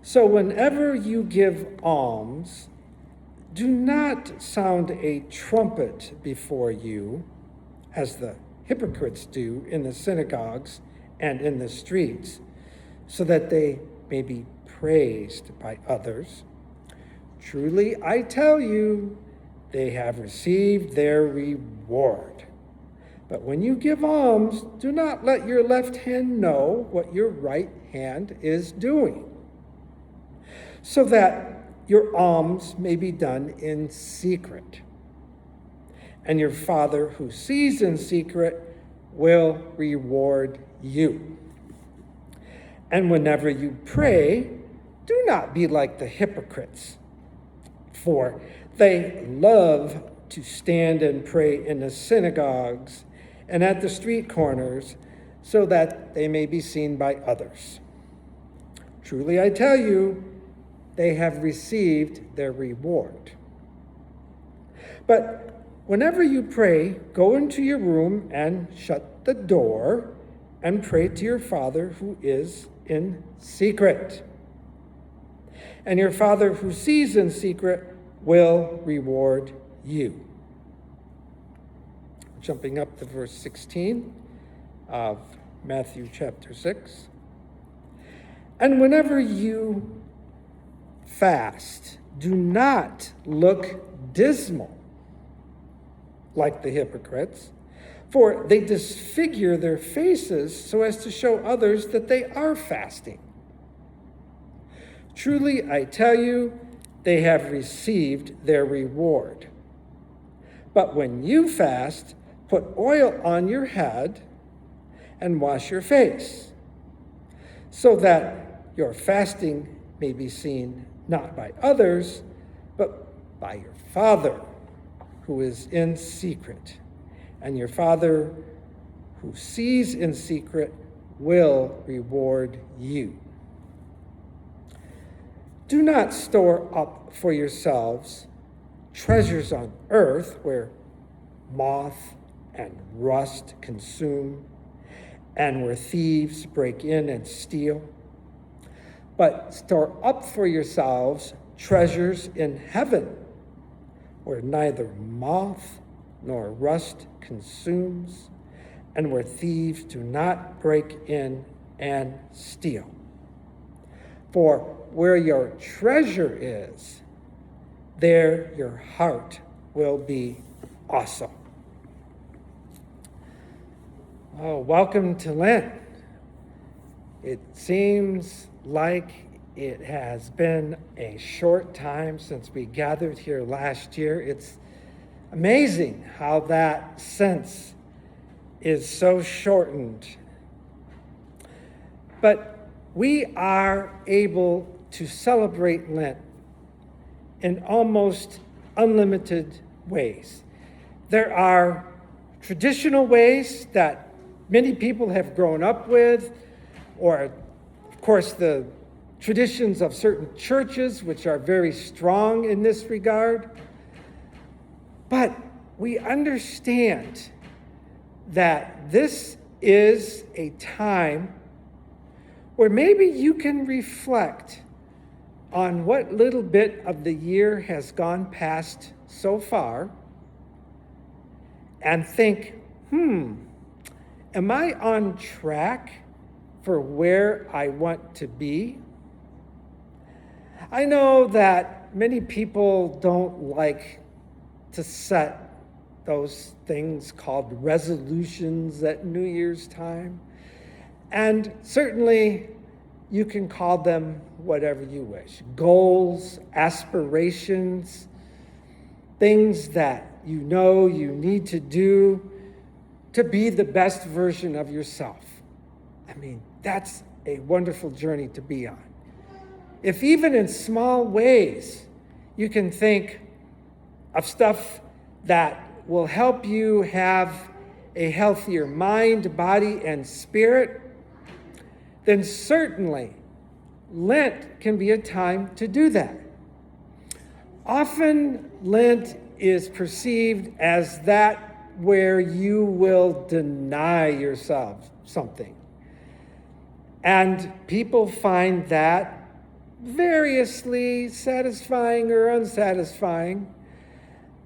So whenever you give alms, do not sound a trumpet before you, as the hypocrites do in the synagogues and in the streets, so that they may be praised by others. Truly, I tell you, they have received their reward. But when you give alms, do not let your left hand know what your right hand is doing, so that your alms may be done in secret. And your Father who sees in secret will reward you. And whenever you pray, do not be like the hypocrites, for they love to stand and pray in the synagogues and at the street corners, so that they may be seen by others. Truly I tell you, they have received their reward. But whenever you pray, go into your room and shut the door and pray to your Father who is in secret. And your Father who sees in secret will reward you. Jumping up to verse 16 of Matthew chapter 6. And whenever you fast, do not look dismal like the hypocrites, for they disfigure their faces so as to show others that they are fasting. Truly, I tell you, they have received their reward. But when you fast, put oil on your head and wash your face, so that your fasting may be seen not by others, but by your Father who is in secret. And your Father who sees in secret will reward you. Do not store up for yourselves treasures on earth where moth and rust consume, and where thieves break in and steal. But store up for yourselves treasures in heaven, where neither moth nor rust consumes, and where thieves do not break in and steal. For where your treasure is, there your heart will be also. Oh, welcome to Lent. It seems like it has been a short time since we gathered here last year. It's amazing how that sense is so shortened. But we are able to celebrate Lent in almost unlimited ways. There are traditional ways that many people have grown up with, or of course the traditions of certain churches, which are very strong in this regard. But we understand that this is a time where maybe you can reflect on what little bit of the year has gone past so far and think, am I on track for where I want to be? I know that many people don't like to set those things called resolutions at New Year's time. And certainly you can call them whatever you wish. Goals, aspirations, things that you know you need to do to be the best version of yourself. I mean, that's a wonderful journey to be on. If even in small ways you can think of stuff that will help you have a healthier mind, body, and spirit, then certainly Lent can be a time to do that. Often Lent is perceived as that where you will deny yourself something. And people find that variously satisfying or unsatisfying.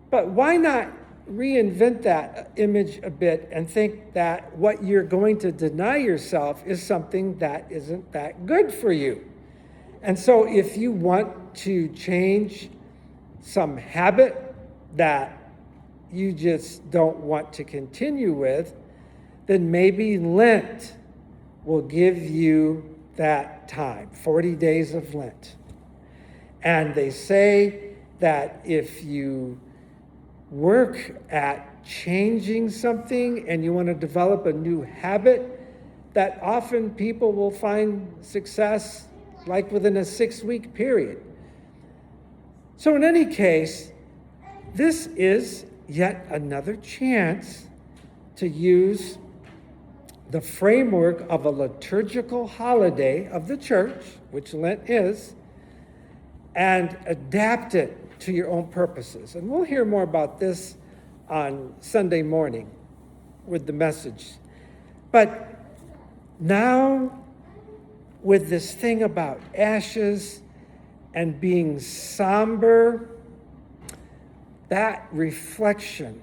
But why not reinvent that image a bit and think that what you're going to deny yourself is something that isn't that good for you? And so if you want to change some habit that you just don't want to continue with, then maybe Lent will give you that time, 40 days of Lent. And they say that if you work at changing something and you want to develop a new habit, that often people will find success like within a 6-week period. So in any case, this is yet another chance to use the framework of a liturgical holiday of the church, which Lent is, and adapt it to your own purposes. And we'll hear more about this on Sunday morning with the message. But now, with this thing about ashes and being somber, that reflection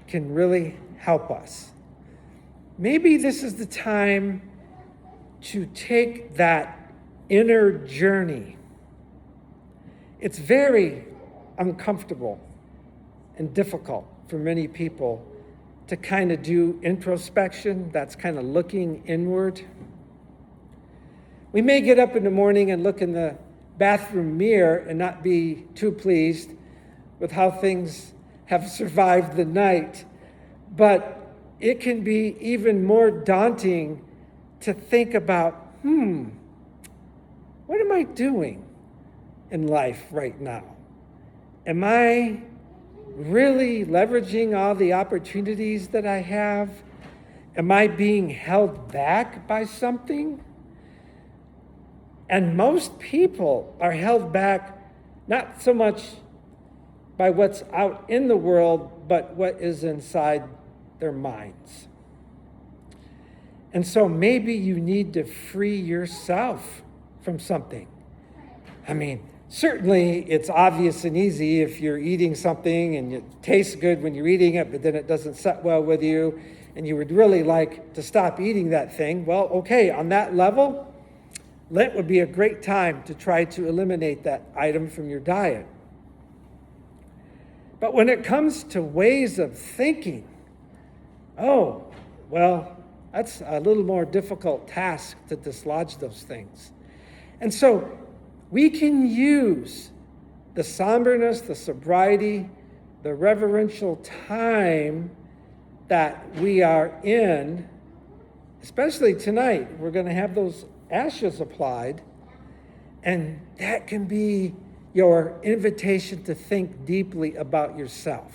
can really help us. Maybe this is the time to take that inner journey. It's very uncomfortable and difficult for many people to kind of do introspection. That's kind of looking inward. We may get up in the morning and look in the bathroom mirror and not be too pleased with how things have survived the night, but it can be even more daunting to think about, what am I doing in life right now? Am I really leveraging all the opportunities that I have? Am I being held back by something? And most people are held back not so much by what's out in the world, but what is inside their minds. And so maybe you need to free yourself from something. I mean, certainly it's obvious and easy if you're eating something and it tastes good when you're eating it, but then it doesn't sit well with you and you would really like to stop eating that thing. Well, okay, on that level, Lent would be a great time to try to eliminate that item from your diet. But when it comes to ways of thinking, that's a little more difficult task to dislodge those things. And so we can use the somberness, the sobriety, the reverential time that we are in, especially tonight. We're going to have those ashes applied, and that can be your invitation to think deeply about yourself.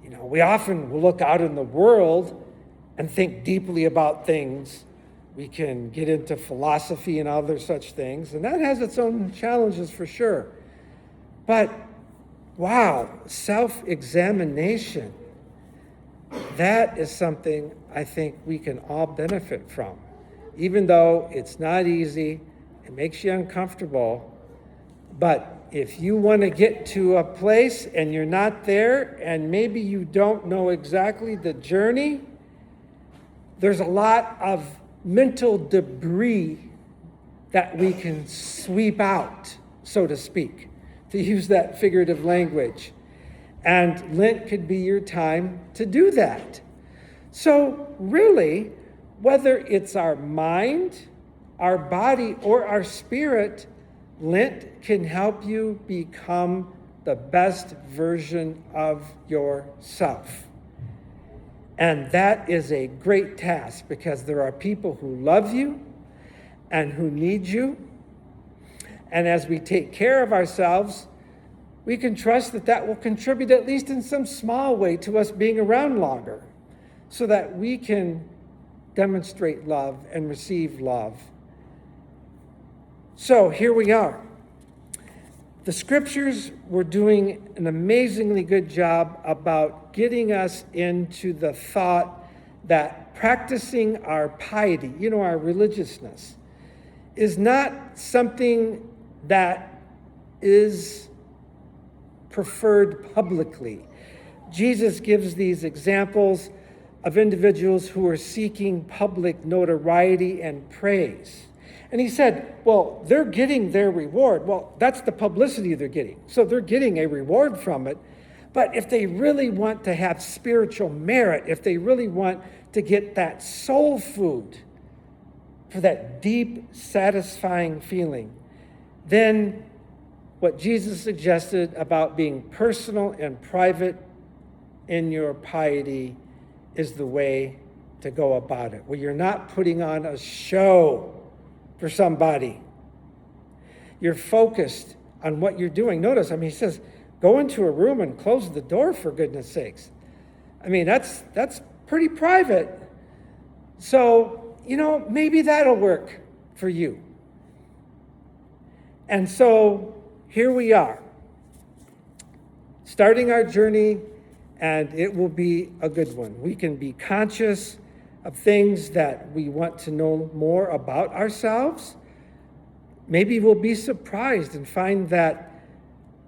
You know, we often will look out in the world and think deeply about things. We can get into philosophy and other such things, and that has its own challenges for sure. But wow, self-examination, that is something I think we can all benefit from. Even though it's not easy, it makes you uncomfortable, but if you want to get to a place and you're not there, and maybe you don't know exactly the journey, there's a lot of mental debris that we can sweep out, so to speak, to use that figurative language. And Lent could be your time to do that. So really, whether it's our mind, our body, or our spirit, Lent can help you become the best version of yourself. And that is a great task because there are people who love you and who need you. And as we take care of ourselves, we can trust that that will contribute at least in some small way to us being around longer so that we can demonstrate love and receive love. So here we are. The scriptures were doing an amazingly good job about getting us into the thought that practicing our piety, our religiousness, is not something that is preferred publicly. Jesus gives these examples of individuals who are seeking public notoriety and praise. And he said, well, they're getting their reward. Well, that's the publicity they're getting. So they're getting a reward from it. But if they really want to have spiritual merit, if they really want to get that soul food for that deep, satisfying feeling, then what Jesus suggested about being personal and private in your piety is the way to go about it, where you're not putting on a show for somebody. You're focused on what you're doing. Notice, he says, go into a room and close the door, for goodness sakes. That's pretty private. So, maybe that'll work for you. And so here we are, starting our journey, and it will be a good one. We can be conscious of things that we want to know more about ourselves. Maybe we'll be surprised and find that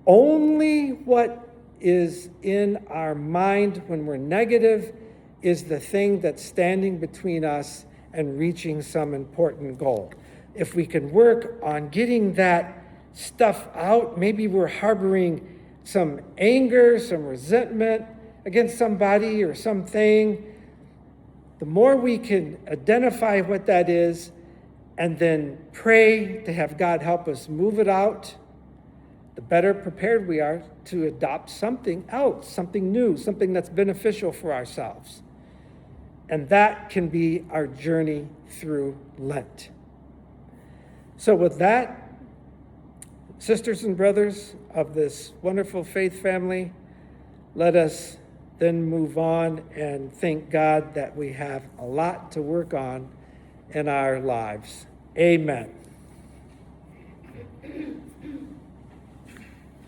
only what is in our mind when we're negative is the thing that's standing between us and reaching some important goal. If we can work on getting that stuff out, maybe we're harboring some anger, some resentment against somebody or something. The more we can identify what that is and then pray to have God help us move it out, the better prepared we are to adopt something else, something new, something that's beneficial for ourselves. And that can be our journey through Lent. So with that, sisters and brothers of this wonderful faith family, let us then move on and thank God that we have a lot to work on in our lives. Amen.